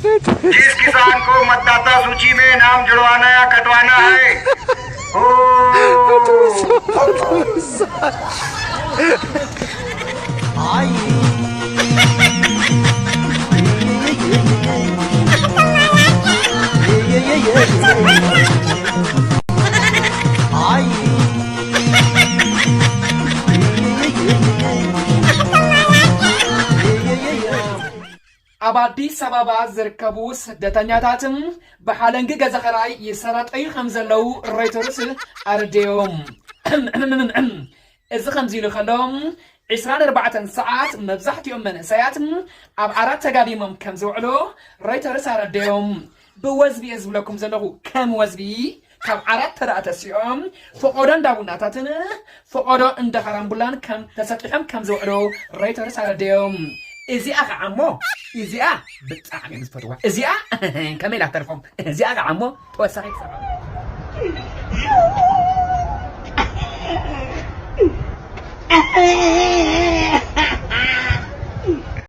जिस किसान को मतदाता सूची में नाम जुड़वाना या कटवाना है ኣብ ኣዲስ ኣበባ ዝርከቡ ስደተኛታትም ብሓለንጊ ገዛ ኸራይ ይሰራጠዩ ከም ዘለው ሮይተርስ ኣርድዮም እዚ ከምዚ ኢሉ ከሎም 24 ሰዓት መብዛሕትኦም መንእሰያት ኣብ ዓራት ተጋዲሞም ከም ዝውዕሉ ሮይተርስ ኣርድዮም ብወዝቢ እየ ዝብለኩም ዘለኹ ከም ወዝቢ ካብ ዓራት ተዳእተሲኦም ፈቆዶ እንዳቡናታትን ፈቆዶ እንደኸራምቡላን ከም ተሰጢሖም ከም ዝውዕሉ ሮይተርስ ኣርድዮም እዚኣ ከዓ እሞ እዚኣ ብጣዕሚ እየ ዝፈትዋ እዚኣ ከመይ ኢላ ተርፎም እዚኣ ከዓ እሞ ተወሳኺት